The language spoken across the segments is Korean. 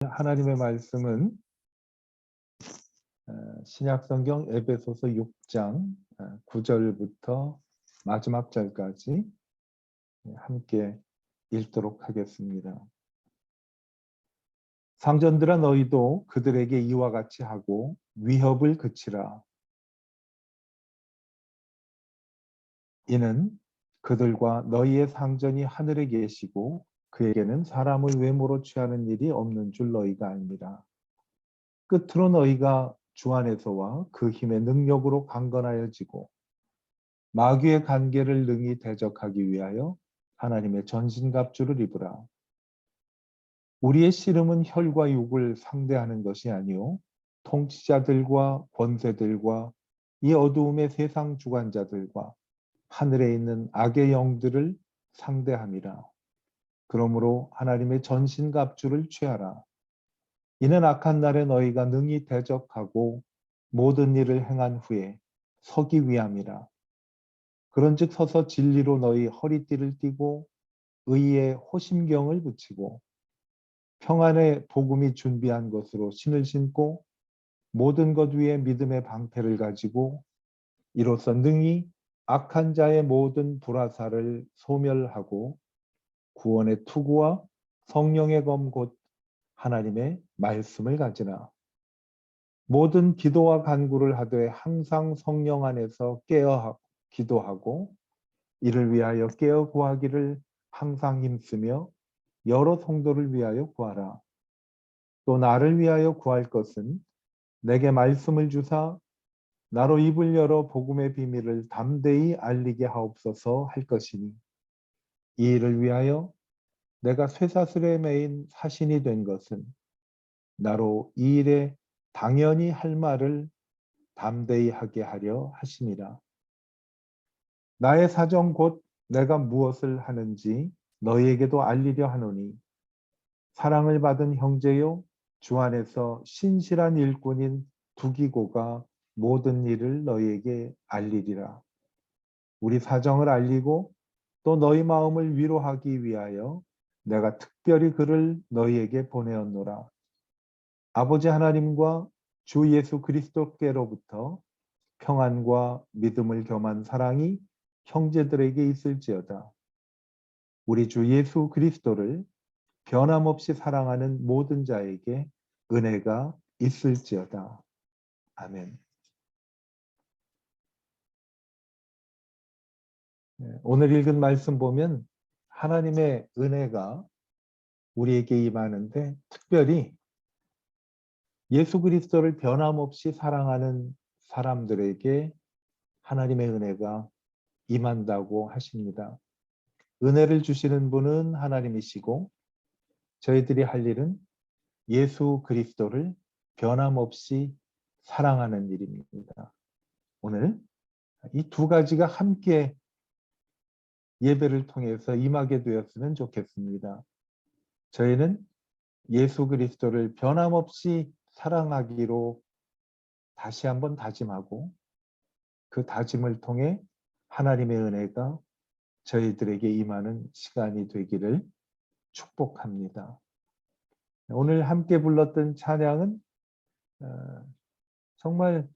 하나님의 말씀은 신약성경 에베소서 6장 9절부터 마지막 절까지 함께 읽도록 하겠습니다. 상전들아 너희도 그들에게 이와 같이 하고 위협을 그치라. 이는 그들과 너희의 상전이 하늘에 계시고 그에게는 사람을 외모로 취하는 일이 없는 줄 너희가 압니다. 끝으로 너희가 주 안에서와 그 힘의 능력으로 강건하여지고 마귀의 관계를 능히 대적하기 위하여 하나님의 전신갑주를 입으라. 우리의 씨름은 혈과 육을 상대하는 것이 아니요 통치자들과 권세들과 이 어두움의 세상 주관자들과 하늘에 있는 악의 영들을 상대함이라. 그러므로 하나님의 전신갑주를 취하라. 이는 악한 날에 너희가 능히 대적하고 모든 일을 행한 후에 서기 위함이라. 그런즉 서서 진리로 너희 허리띠를 띠고 의의 호심경을 붙이고 평안의 복음이 준비한 것으로 신을 신고 모든 것 위에 믿음의 방패를 가지고 이로써 능히 악한 자의 모든 불화살을 소멸하고 구원의 투구와 성령의 검 곧 하나님의 말씀을 가지라. 모든 기도와 간구를 하되 항상 성령 안에서 깨어 기도하고 이를 위하여 깨어 구하기를 항상 힘쓰며 여러 성도를 위하여 구하라. 또 나를 위하여 구할 것은 내게 말씀을 주사 나로 입을 열어 복음의 비밀을 담대히 알리게 하옵소서 할 것이니 이 일을 위하여 내가 쇠사슬에 매인 사신이 된 것은 나로 이 일에 당연히 할 말을 담대히 하게 하려 하심이라. 나의 사정 곧 내가 무엇을 하는지 너희에게도 알리려 하노니 사랑을 받은 형제요 주 안에서 신실한 일꾼인 두기고가 모든 일을 너희에게 알리리라. 우리 사정을 알리고 또 너희 마음을 위로하기 위하여 내가 특별히 그를 너희에게 보내었노라. 아버지 하나님과 주 예수 그리스도께로부터 평안과 믿음을 겸한 사랑이 형제들에게 있을지어다. 우리 주 예수 그리스도를 변함없이 사랑하는 모든 자에게 은혜가 있을지어다. 아멘. 오늘 읽은 말씀 보면 하나님의 은혜가 우리에게 임하는데 특별히 예수 그리스도를 변함없이 사랑하는 사람들에게 하나님의 은혜가 임한다고 하십니다. 은혜를 주시는 분은 하나님이시고 저희들이 할 일은 예수 그리스도를 변함없이 사랑하는 일입니다. 오늘 이 두 가지가 함께 예배를 통해서 임하게 되었으면 좋겠습니다. 저희는 예수 그리스도를 변함없이 사랑하기로 다시 한번 다짐하고 그 다짐을 통해 하나님의 은혜가 저희들에게 임하는 시간이 되기를 축복합니다. 오늘 함께 불렀던 찬양은 정말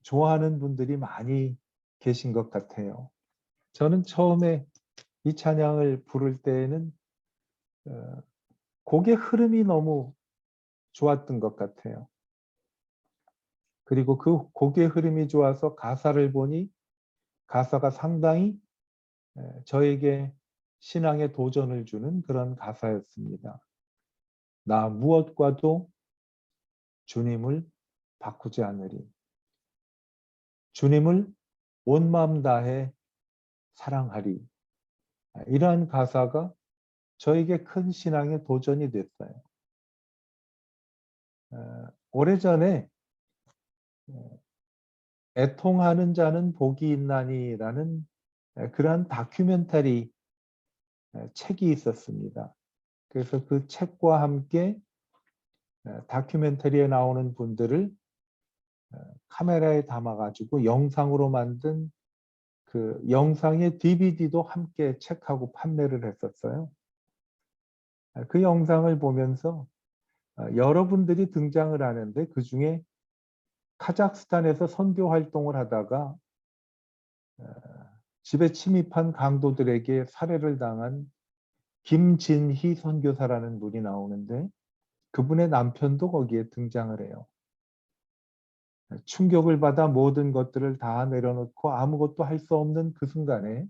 좋아하는 분들이 많이 계신 것 같아요. 저는 처음에 이 찬양을 부를 때에는 곡의 흐름이 너무 좋았던 것 같아요. 그리고 그 곡의 흐름이 좋아서 가사를 보니 가사가 상당히 저에게 신앙의 도전을 주는 그런 가사였습니다. 나 무엇과도 주님을 바꾸지 않으리. 주님을 온 마음 다해 사랑하리. 이러한 가사가 저에게 큰 신앙의 도전이 됐어요. 오래전에 애통하는 자는 복이 있나니라는 그러한 다큐멘터리 책이 있었습니다. 그래서 그 책과 함께 다큐멘터리에 나오는 분들을 카메라에 담아가지고 영상으로 만든 그 영상의 DVD도 함께 책하고 판매를 했었어요. 그 영상을 보면서 여러분들이 등장을 하는데 그중에 카자흐스탄에서 선교 활동을 하다가 집에 침입한 강도들에게 살해를 당한 김진희 선교사라는 분이 나오는데 그분의 남편도 거기에 등장을 해요. 충격을 받아 모든 것들을 다 내려놓고 아무것도 할 수 없는 그 순간에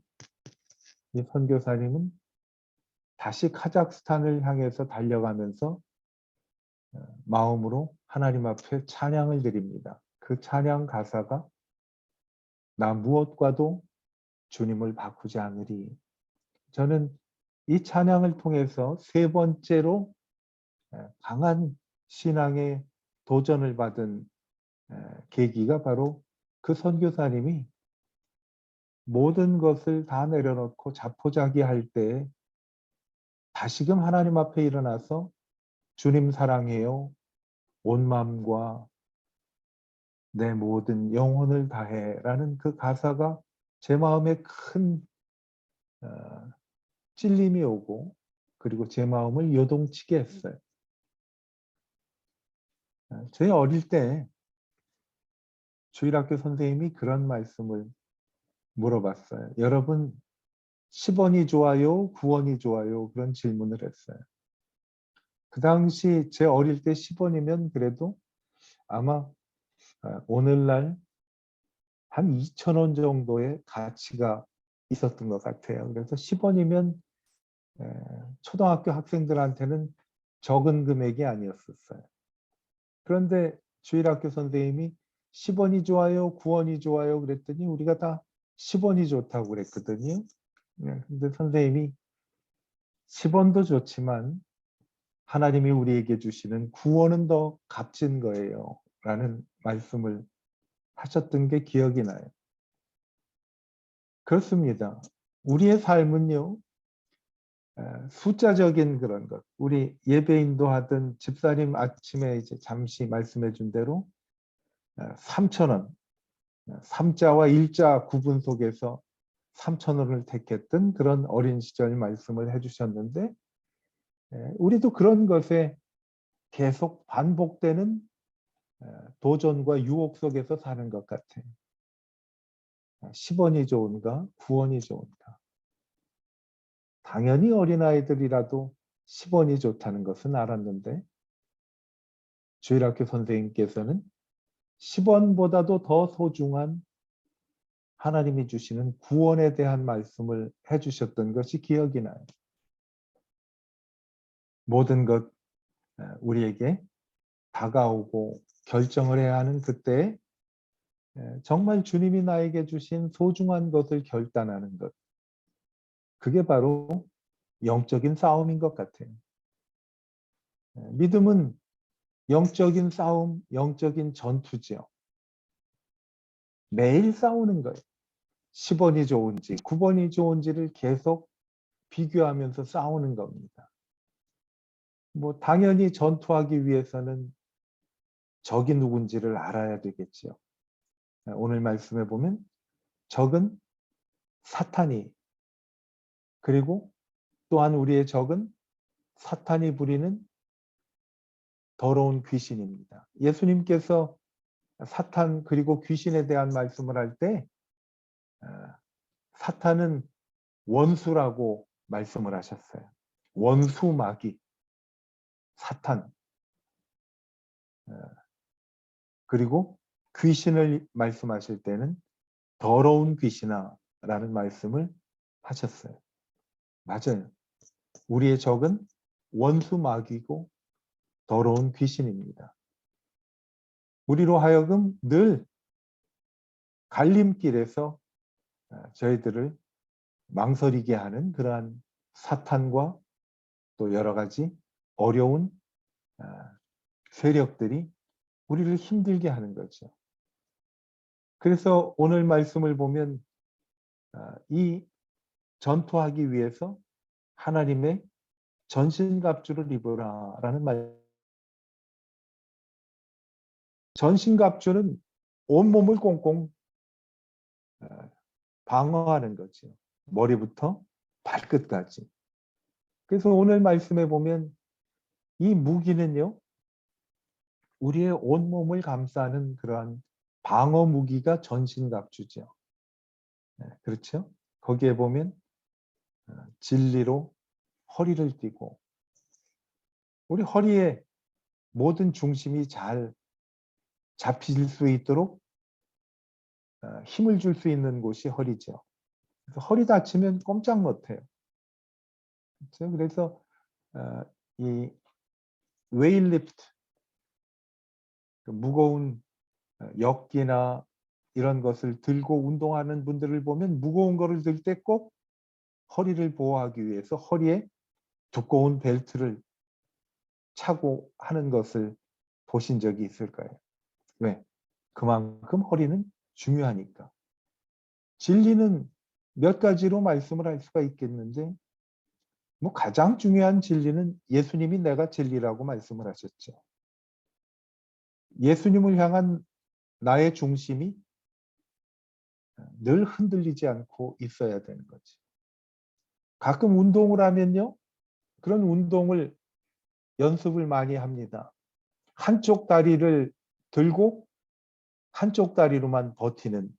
이 선교사님은 다시 카자흐스탄을 향해서 달려가면서 마음으로 하나님 앞에 찬양을 드립니다. 그 찬양 가사가 나 무엇과도 주님을 바꾸지 않으리. 저는 이 찬양을 통해서 세 번째로 강한 신앙의 도전을 받은 계기가 바로 그 선교사님이 모든 것을 다 내려놓고 자포자기할 때 다시금 하나님 앞에 일어나서 주님 사랑해요. 온 마음과 내 모든 영혼을 다해라는 그 가사가 제 마음에 큰 찔림이 오고 그리고 제 마음을 요동치게 했어요. 저희 어릴 때 주일학교 선생님이 그런 말씀을 물어봤어요. 여러분 10원이 좋아요? 9원이 좋아요? 그런 질문을 했어요. 그 당시 제 어릴 때 10원이면 그래도 아마 오늘날 한 2,000원 정도의 가치가 있었던 것 같아요. 그래서 10원이면 초등학교 학생들한테는 적은 금액이 아니었었어요. 그런데 주일학교 선생님이 10원이 좋아요, 9원이 좋아요 그랬더니 우리가 다 10원이 좋다고 그랬거든요. 근데 선생님이 10원도 좋지만 하나님이 우리에게 주시는 9원은 더 값진 거예요. 라는 말씀을 하셨던 게 기억이 나요. 그렇습니다. 우리의 삶은요, 숫자적인 그런 것. 우리 예배인도 하던 집사님 아침에 이제 잠시 말씀해 준 대로 3,000원, 3자와 1자 구분 속에서 3,000원을 택했던 그런 어린 시절 말씀을 해주셨는데 우리도 그런 것에 계속 반복되는 도전과 유혹 속에서 사는 것 같아요. 10원이 좋은가? 9원이 좋은가? 당연히 어린아이들이라도 10원이 좋다는 것은 알았는데 주일학교 선생님께서는 10원보다도 더 소중한 하나님이 주시는 구원에 대한 말씀을 해주셨던 것이 기억이 나요. 모든 것 우리에게 다가오고 결정을 해야 하는 그때 정말 주님이 나에게 주신 소중한 것을 결단하는 것. 그게 바로 영적인 싸움인 것 같아요. 믿음은 영적인 싸움, 영적인 전투지요. 매일 싸우는 거예요. 10원이 좋은지 9번이 좋은지를 계속 비교하면서 싸우는 겁니다. 뭐 당연히 전투하기 위해서는 적이 누군지를 알아야 되겠지요. 오늘 말씀에 보면 적은 사탄이 그리고 또한 우리의 적은 사탄이 부리는 더러운 귀신입니다. 예수님께서 사탄 그리고 귀신에 대한 말씀을 할 때 사탄은 원수라고 말씀을 하셨어요. 원수 마귀, 사탄. 그리고 귀신을 말씀하실 때는 더러운 귀신아라는 말씀을 하셨어요. 맞아요. 우리의 적은 원수 마귀고 더러운 귀신입니다. 우리로 하여금 늘 갈림길에서 저희들을 망설이게 하는 그러한 사탄과 또 여러 가지 어려운 세력들이 우리를 힘들게 하는 거죠. 그래서 오늘 말씀을 보면 이 전투하기 위해서 하나님의 전신갑주를 입으라라는 말. 전신갑주는 온몸을 꽁꽁 방어하는 거죠. 머리부터 발끝까지. 그래서 오늘 말씀에 보면 이 무기는요, 우리의 온몸을 감싸는 그러한 방어 무기가 전신갑주죠. 네, 그렇죠? 거기에 보면 진리로 허리를 띠고 우리 허리에 모든 중심이 잘 잡힐 수 있도록 힘을 줄 수 있는 곳이 허리죠. 그래서 허리 다치면 꼼짝 못해요. 그렇죠? 그래서 이 웨이트리프트, 무거운 역기나 이런 것을 들고 운동하는 분들을 보면 무거운 거를 들 때 꼭 허리를 보호하기 위해서 허리에 두꺼운 벨트를 차고 하는 것을 보신 적이 있을까요? 왜? 그만큼 허리는 중요하니까. 진리는 몇 가지로 말씀을 할 수가 있겠는데 뭐 가장 중요한 진리는 예수님이 내가 진리라고 말씀을 하셨죠. 예수님을 향한 나의 중심이 늘 흔들리지 않고 있어야 되는 거지. 가끔 운동을 하면요. 그런 운동을 연습을 많이 합니다. 한쪽 다리를 들고 한쪽 다리로만 버티는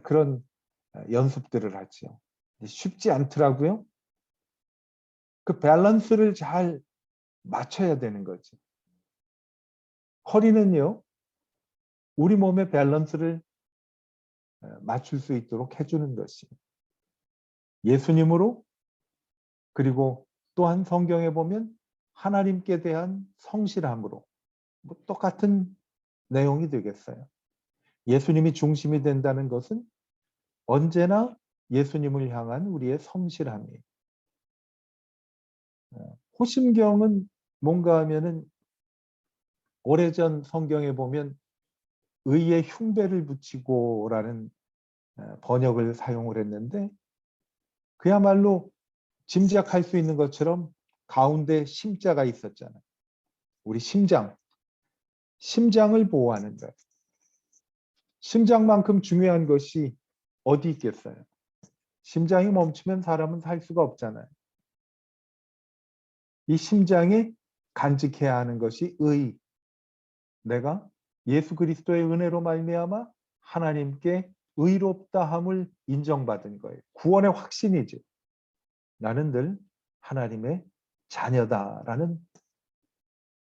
그런 연습들을 하죠. 쉽지 않더라고요. 그 밸런스를 잘 맞춰야 되는 거죠. 허리는요. 우리 몸의 밸런스를 맞출 수 있도록 해주는 것이 예수님으로 그리고 또한 성경에 보면 하나님께 대한 성실함으로 뭐 똑같은 내용이 되겠어요. 예수님이 중심이 된다는 것은 언제나 예수님을 향한 우리의 성실함이에요. 호심경은 뭔가 하면은 오래전 성경에 보면 의에 흉배를 붙이고라는 번역을 사용을 했는데 그야말로 짐작할 수 있는 것처럼 가운데 심자가 있었잖아요. 우리 심장을 보호하는 거예요. 심장만큼 중요한 것이 어디 있겠어요? 심장이 멈추면 사람은 살 수가 없잖아요. 이 심장에 간직해야 하는 것이 의. 내가 예수 그리스도의 은혜로 말미암아 하나님께 의롭다함을 인정받은 거예요. 구원의 확신이죠. 나는 늘 하나님의 자녀다라는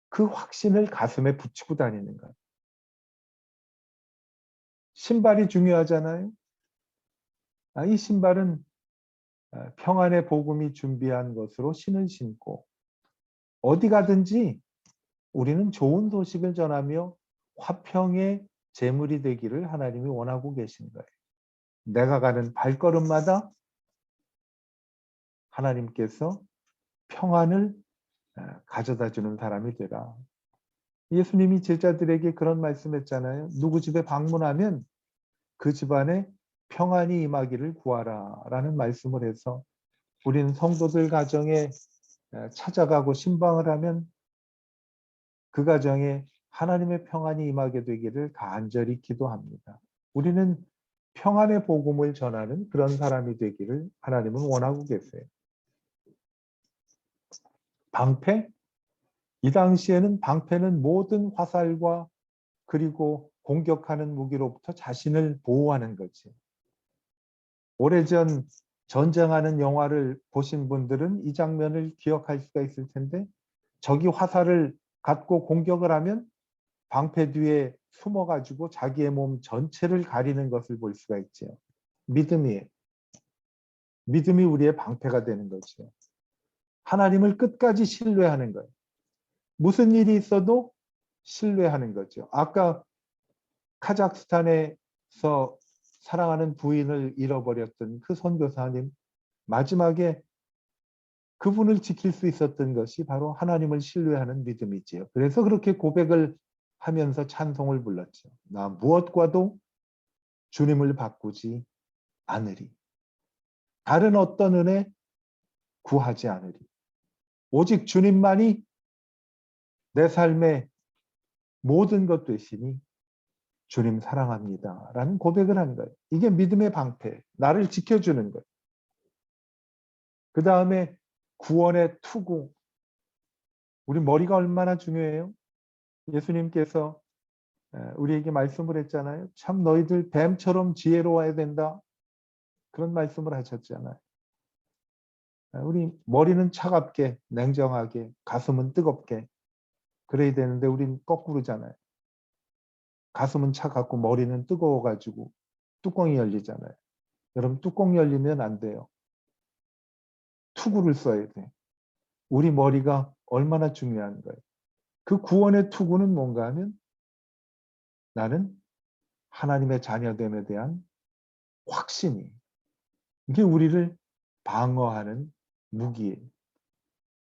그 확신을 가슴에 붙이고 다니는 거예요. 신발이 중요하잖아요. 이 신발은 평안의 복음이 준비한 것으로 신을 신고 어디 가든지 우리는 좋은 소식을 전하며 화평의 제물이 되기를 하나님이 원하고 계신 거예요. 내가 가는 발걸음마다 하나님께서 평안을 가져다 주는 사람이 되라. 예수님이 제자들에게 그런 말씀했잖아요. 누구 집에 방문하면 그 집안에 평안이 임하기를 구하라 라는 말씀을 해서 우리는 성도들 가정에 찾아가고 신방을 하면 그 가정에 하나님의 평안이 임하게 되기를 간절히 기도합니다. 우리는 평안의 복음을 전하는 그런 사람이 되기를 하나님은 원하고 계세요. 방패? 이 당시에는 방패는 모든 화살과 그리고 공격하는 무기로부터 자신을 보호하는 거지. 오래전 전쟁하는 영화를 보신 분들은 이 장면을 기억할 수가 있을 텐데 적이 화살을 갖고 공격을 하면 방패 뒤에 숨어가지고 자기의 몸 전체를 가리는 것을 볼 수가 있죠. 믿음이 우리의 방패가 되는 거죠. 하나님을 끝까지 신뢰하는 거예요. 무슨 일이 있어도 신뢰하는 거죠. 아까 카자흐스탄에서 사랑하는 부인을 잃어버렸던 그 선교사님 마지막에 그분을 지킬 수 있었던 것이 바로 하나님을 신뢰하는 믿음이지요. 그래서 그렇게 고백을 하면서 찬송을 불렀죠. 나 무엇과도 주님을 바꾸지 않으리. 다른 어떤 은혜 구하지 않으리. 오직 주님만이 내 삶의 모든 것 되시니 주님 사랑합니다. 라는 고백을 한 거예요. 이게 믿음의 방패. 나를 지켜주는 거예요. 그 다음에 구원의 투구. 우리 머리가 얼마나 중요해요? 예수님께서 우리에게 말씀을 했잖아요. 참 너희들 뱀처럼 지혜로워야 된다. 그런 말씀을 하셨잖아요. 우리 머리는 차갑게, 냉정하게, 가슴은 뜨겁게 그래야 되는데 우린 거꾸로잖아요. 가슴은 차갑고 머리는 뜨거워가지고 뚜껑이 열리잖아요. 여러분 뚜껑 열리면 안 돼요. 투구를 써야 돼. 우리 머리가 얼마나 중요한 거예요. 그 구원의 투구는 뭔가 하면 나는 하나님의 자녀됨에 대한 확신이 이게 우리를 방어하는 무기예요.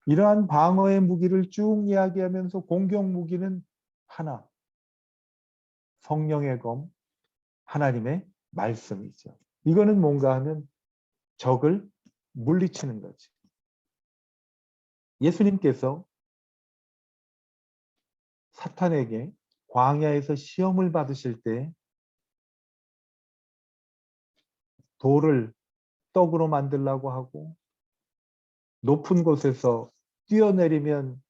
이러한 방어의 무기를 쭉 이야기하면서 공격 무기는 하나, 성령의 검, 하나님의 말씀이죠. 이거는 뭔가 하면 적을 물리치는 거지. 예수님께서 사탄에게 광야에서 시험을 받으실 때 돌을 떡으로 만들라고 하고 높은 곳에서 뛰어내리면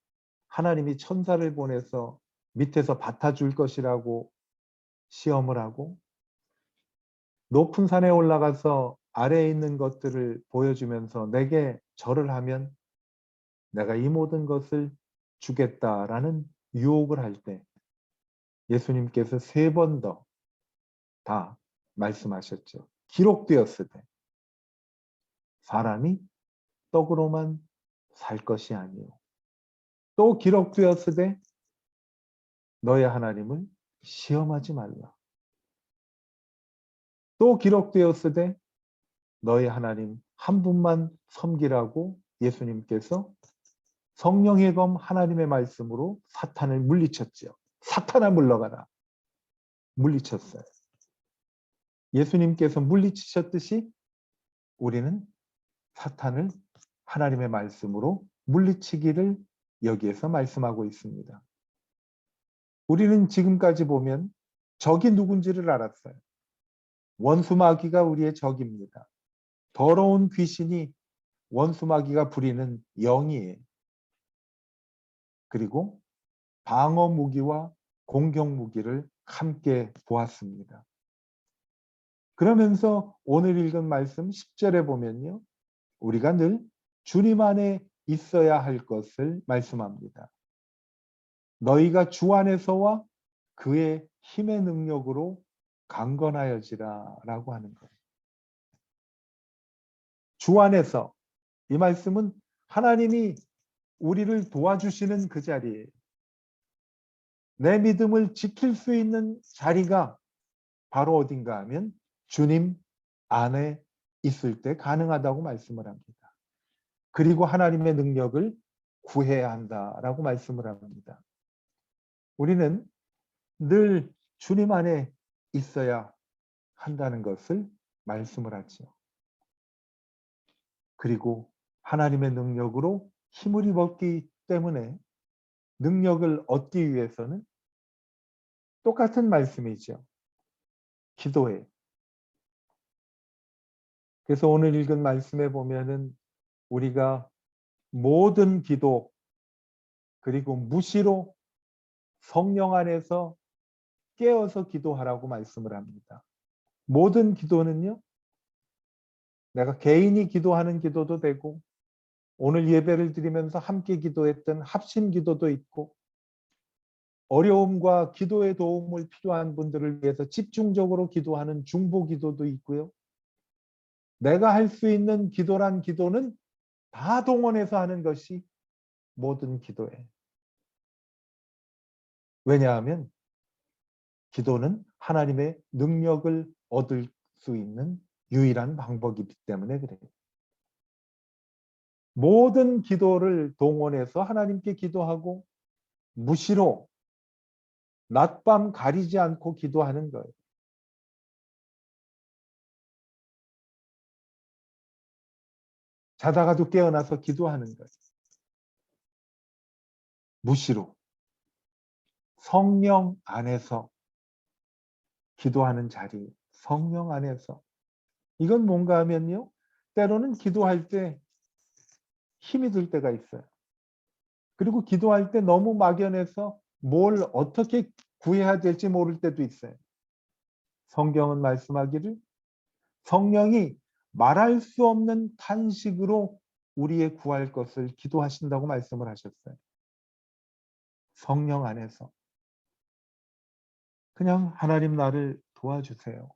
하나님이 천사를 보내서 밑에서 밭아줄 것이라고 시험을 하고 높은 산에 올라가서 아래에 있는 것들을 보여주면서 내게 절을 하면 내가 이 모든 것을 주겠다라는 유혹을 할 때 예수님께서 3번 더 다 말씀하셨죠. 기록되었을 때 사람이 떡으로만 살 것이 아니요. 또 기록되었을 때 너의 하나님을 시험하지 말라. 또 기록되었을 때 너의 하나님 한 분만 섬기라고 예수님께서 성령의 검 하나님의 말씀으로 사탄을 물리쳤죠. 사탄아 물러가라. 물리쳤어요. 예수님께서 물리치셨듯이 우리는 사탄을 하나님의 말씀으로 물리치기를 여기에서 말씀하고 있습니다. 우리는 지금까지 보면 적이 누군지를 알았어요. 원수마귀가 우리의 적입니다. 더러운 귀신이 원수마귀가 부리는 영이에요. 그리고 방어 무기와 공격 무기를 함께 보았습니다. 그러면서 오늘 읽은 말씀 10절에 보면요. 우리가 늘 주님 안에 있어야 할 것을 말씀합니다. 너희가 주 안에서와 그의 힘의 능력으로 강건하여지라 라고 하는 거예요. 주 안에서 이 말씀은 하나님이 우리를 도와주시는 그 자리예요. 내 믿음을 지킬 수 있는 자리가 바로 어딘가 하면 주님 안에 있을 때 가능하다고 말씀을 합니다. 그리고 하나님의 능력을 구해야 한다라고 말씀을 합니다. 우리는 늘 주님 안에 있어야 한다는 것을 말씀을 하죠. 그리고 하나님의 능력으로 힘을 입었기 때문에 능력을 얻기 위해서는 똑같은 말씀이죠. 기도해. 그래서 오늘 읽은 말씀에 보면은 우리가 모든 기도 그리고 무시로 성령 안에서 깨어서 기도하라고 말씀을 합니다. 모든 기도는요. 내가 개인이 기도하는 기도도 되고 오늘 예배를 드리면서 함께 기도했던 합심 기도도 있고 어려움과 기도의 도움을 필요한 분들을 위해서 집중적으로 기도하는 중보 기도도 있고요. 내가 할 수 있는 기도란 기도는 다 동원해서 하는 것이 모든 기도예요. 왜냐하면 기도는 하나님의 능력을 얻을 수 있는 유일한 방법이기 때문에 그래요. 모든 기도를 동원해서 하나님께 기도하고 무시로 낮밤 가리지 않고 기도하는 거예요. 자다가도 깨어나서 기도하는 거예요. 무시로 성령 안에서 기도하는 자리, 성령 안에서 이건 뭔가 하면요. 때로는 기도할 때 힘이 들 때가 있어요. 그리고 기도할 때 너무 막연해서 뭘 어떻게 구해야 될지 모를 때도 있어요. 성경은 말씀하기를 성령이 말할 수 없는 탄식으로 우리의 구할 것을 기도하신다고 말씀을 하셨어요. 성령 안에서 그냥 하나님 나를 도와주세요.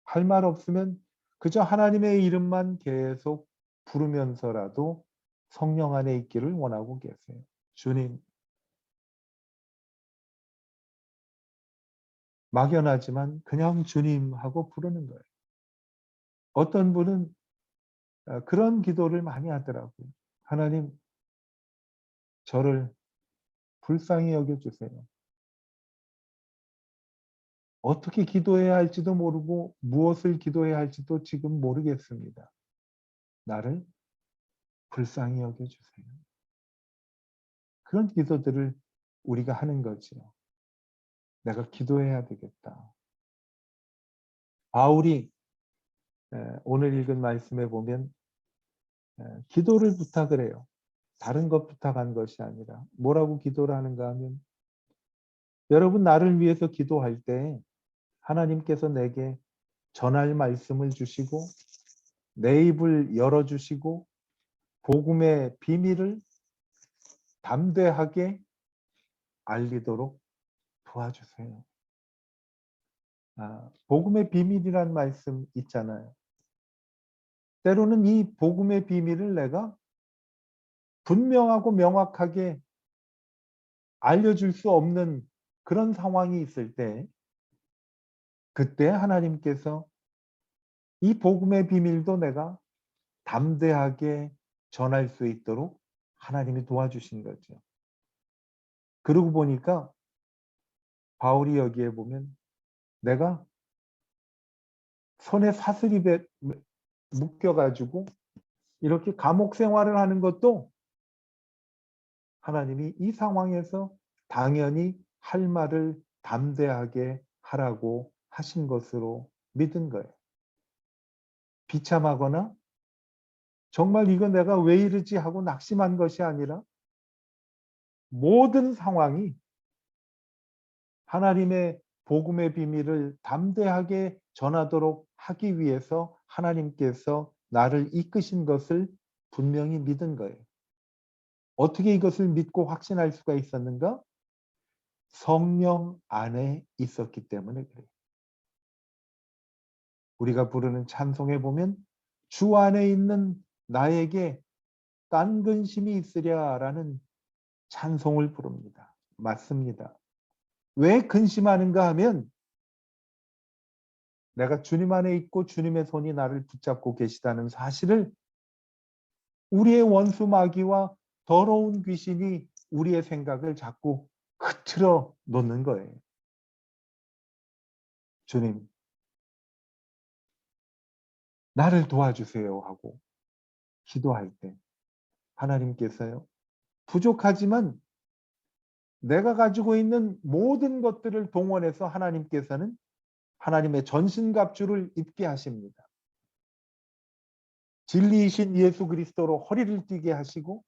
할 말 없으면 그저 하나님의 이름만 계속 부르면서라도 성령 안에 있기를 원하고 계세요. 주님, 막연하지만 그냥 주님 하고 부르는 거예요. 어떤 분은 그런 기도를 많이 하더라고요. 하나님, 저를 불쌍히 여겨주세요. 어떻게 기도해야 할지도 모르고 무엇을 기도해야 할지도 지금 모르겠습니다. 나를 불쌍히 여겨주세요. 그런 기도들을 우리가 하는 거지요. 내가 기도해야 되겠다. 바울이 오늘 읽은 말씀에 보면 기도를 부탁을 해요. 다른 것 부탁한 것이 아니라 뭐라고 기도를 하는가 하면 여러분 나를 위해서 기도할 때 하나님께서 내게 전할 말씀을 주시고 내 입을 열어주시고 복음의 비밀을 담대하게 알리도록 도와주세요. 복음의 비밀이란 말씀 있잖아요. 때로는 이 복음의 비밀을 내가 분명하고 명확하게 알려줄 수 없는 그런 상황이 있을 때 그때 하나님께서 이 복음의 비밀도 내가 담대하게 전할 수 있도록 하나님이 도와주신 거죠. 그러고 보니까 바울이 여기에 보면 내가 손에 사슬이 묶여가지고 이렇게 감옥 생활을 하는 것도 하나님이 이 상황에서 당연히 할 말을 담대하게 하라고 하신 것으로 믿은 거예요. 비참하거나 정말 이거 내가 왜 이러지 하고 낙심한 것이 아니라 모든 상황이 하나님의 복음의 비밀을 담대하게 전하도록 하기 위해서 하나님께서 나를 이끄신 것을 분명히 믿은 거예요. 어떻게 이것을 믿고 확신할 수가 있었는가? 성령 안에 있었기 때문에 그래요. 우리가 부르는 찬송에 보면 주 안에 있는 나에게 딴 근심이 있으랴라는 찬송을 부릅니다. 맞습니다. 왜 근심하는가 하면 내가 주님 안에 있고 주님의 손이 나를 붙잡고 계시다는 사실을 우리의 원수 마귀와 더러운 귀신이 우리의 생각을 자꾸 흐트러 놓는 거예요. 주님, 나를 도와주세요 하고 기도할 때 하나님께서요. 부족하지만 내가 가지고 있는 모든 것들을 동원해서 하나님께서는 하나님의 전신갑주를 입게 하십니다. 진리이신 예수 그리스도로 허리를 뛰게 하시고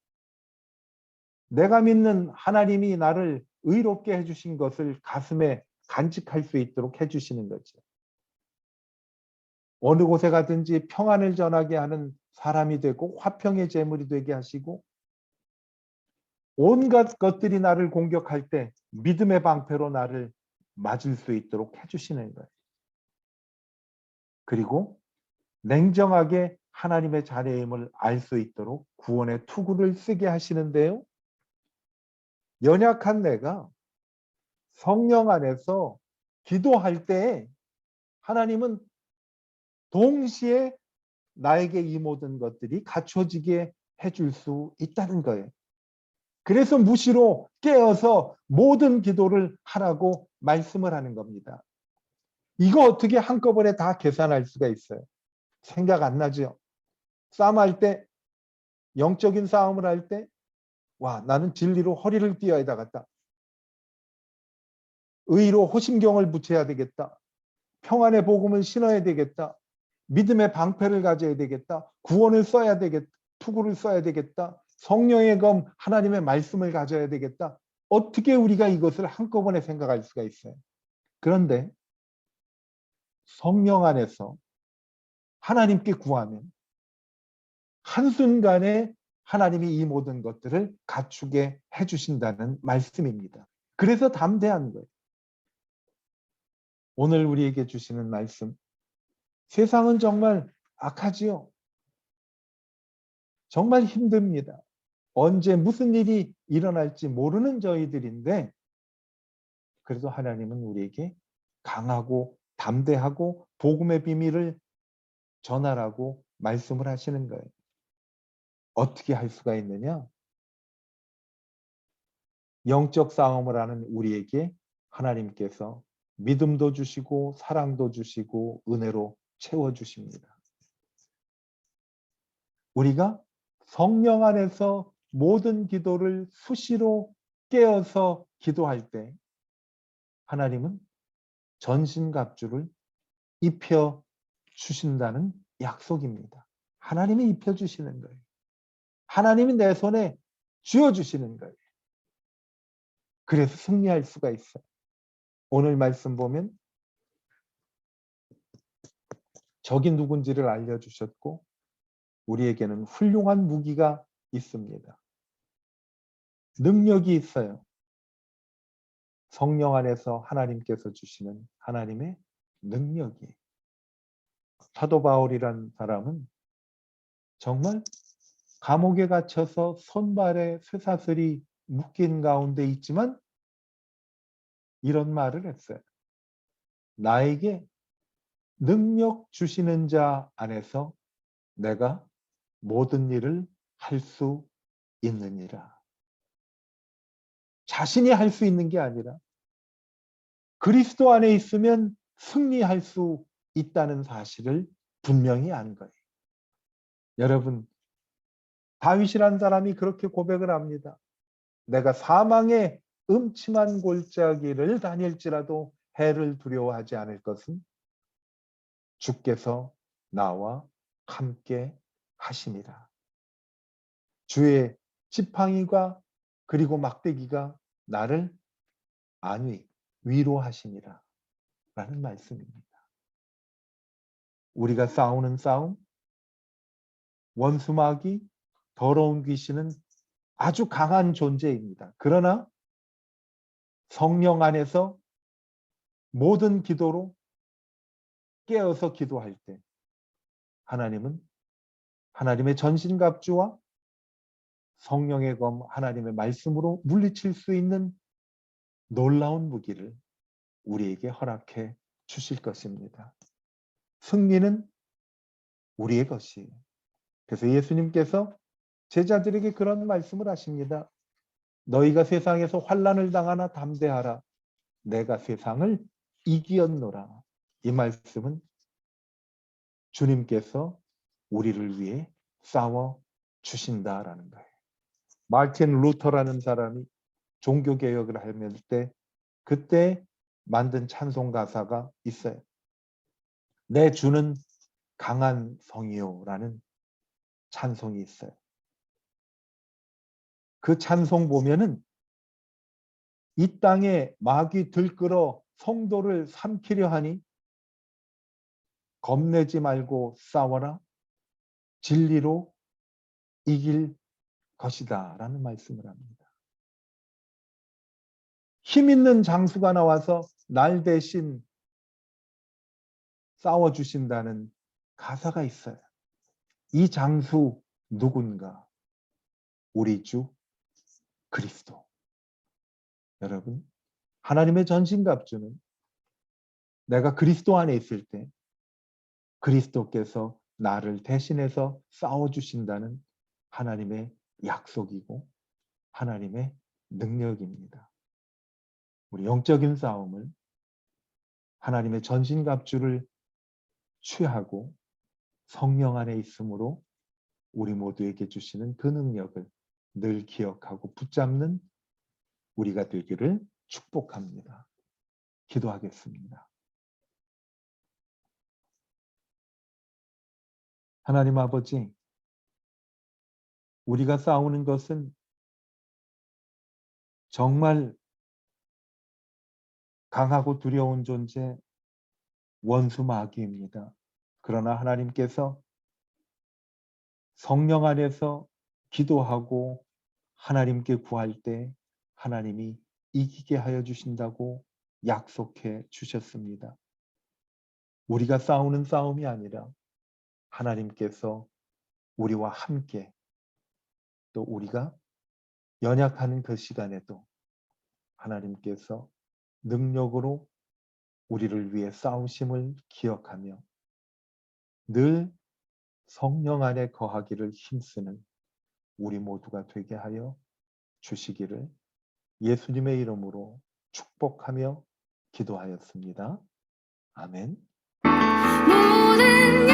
내가 믿는 하나님이 나를 의롭게 해주신 것을 가슴에 간직할 수 있도록 해주시는 거죠. 어느 곳에 가든지 평안을 전하게 하는 사람이 되고 화평의 제물이 되게 하시고 온갖 것들이 나를 공격할 때 믿음의 방패로 나를 맞을 수 있도록 해주시는 거예요. 그리고 냉정하게 하나님의 자녀임을 알 수 있도록 구원의 투구를 쓰게 하시는데요. 연약한 내가 성령 안에서 기도할 때 하나님은 동시에 나에게 이 모든 것들이 갖춰지게 해줄 수 있다는 거예요. 그래서 무시로 깨어서 모든 기도를 하라고 말씀을 하는 겁니다. 이거 어떻게 한꺼번에 다 계산할 수가 있어요? 생각 안 나죠? 싸움할 때, 영적인 싸움을 할 때, 와, 나는 진리로 허리를 띄어야 되겠다. 의로 호심경을 붙여야 되겠다. 평안의 복음을 신어야 되겠다. 믿음의 방패를 가져야 되겠다. 구원을 써야 되겠다. 투구를 써야 되겠다. 성령의 검 하나님의 말씀을 가져야 되겠다. 어떻게 우리가 이것을 한꺼번에 생각할 수가 있어요? 그런데 성령 안에서 하나님께 구하면 한순간에 하나님이 이 모든 것들을 갖추게 해주신다는 말씀입니다. 그래서 담대한 거예요. 오늘 우리에게 주시는 말씀, 세상은 정말 악하지요. 정말 힘듭니다. 언제 무슨 일이 일어날지 모르는 저희들인데 그래도 하나님은 우리에게 강하고 담대하고 복음의 비밀을 전하라고 말씀을 하시는 거예요. 어떻게 할 수가 있느냐? 영적 싸움을 하는 우리에게 하나님께서 믿음도 주시고 사랑도 주시고 은혜로 채워주십니다. 우리가 성령 안에서 모든 기도를 수시로 깨어서 기도할 때 하나님은 전신갑주를 입혀 주신다는 약속입니다. 하나님이 입혀 주시는 거예요. 하나님이 내 손에 쥐어 주시는 거예요. 그래서 승리할 수가 있어요. 오늘 말씀 보면 적이 누군지를 알려주셨고 우리에게는 훌륭한 무기가 있습니다. 능력이 있어요. 성령 안에서 하나님께서 주시는 하나님의 능력이. 사도 바울이란 사람은 정말 감옥에 갇혀서 손발에 쇠사슬이 묶인 가운데 있지만 이런 말을 했어요. 나에게 능력 주시는 자 안에서 내가 모든 일을 할 수 있느니라. 자신이 할 수 있는 게 아니라 그리스도 안에 있으면 승리할 수 있다는 사실을 분명히 안 거예요. 여러분, 다윗이란 사람이 그렇게 고백을 합니다. 내가 사망의 음침한 골짜기를 다닐지라도 해를 두려워하지 않을 것은 주께서 나와 함께 하심이라. 주의 지팡이가 그리고 막대기가 나를 안위, 위로하심이라 라는 말씀입니다. 우리가 싸우는 싸움, 원수마귀, 더러운 귀신은 아주 강한 존재입니다. 그러나 성령 안에서 모든 기도로 깨어서 기도할 때 하나님은 하나님의 전신갑주와 성령의 검 하나님의 말씀으로 물리칠 수 있는 놀라운 무기를 우리에게 허락해 주실 것입니다. 승리는 우리의 것이에요. 그래서 예수님께서 제자들에게 그런 말씀을 하십니다. 너희가 세상에서 환난을 당하나 담대하라. 내가 세상을 이기었노라. 이 말씀은 주님께서 우리를 위해 싸워 주신다라는 거예요. 마르틴 루터라는 사람이 종교개혁을 할 때 그때 만든 찬송 가사가 있어요. 내 주는 강한 성이요라는 찬송이 있어요. 그 찬송 보면은 이 땅에 마귀 들끓어 성도를 삼키려 하니 겁내지 말고 싸워라. 진리로 이길 것이다 라는 말씀을 합니다. 힘 있는 장수가 나와서 날 대신 싸워주신다는 가사가 있어요. 이 장수 누군가? 우리 주 그리스도. 여러분, 하나님의 전신갑주는 내가 그리스도 안에 있을 때 그리스도께서 나를 대신해서 싸워주신다는 하나님의 약속이고 하나님의 능력입니다. 우리 영적인 싸움을 하나님의 전신갑주를 취하고 성령 안에 있으므로 우리 모두에게 주시는 그 능력을 늘 기억하고 붙잡는 우리가 되기를 축복합니다. 기도하겠습니다. 하나님 아버지, 우리가 싸우는 것은 정말 강하고 두려운 존재, 원수 마귀입니다. 그러나 하나님께서 성령 안에서 기도하고 하나님께 구할 때 하나님이 이기게 하여 주신다고 약속해 주셨습니다. 우리가 싸우는 싸움이 아니라 하나님께서 우리와 함께, 또 우리가 연약하는 그 시간에도 하나님께서 능력으로 우리를 위해 싸우심을 기억하며 늘 성령 안에 거하기를 힘쓰는 우리 모두가 되게 하여 주시기를 예수님의 이름으로 축복하며 기도하였습니다. 아멘. 모든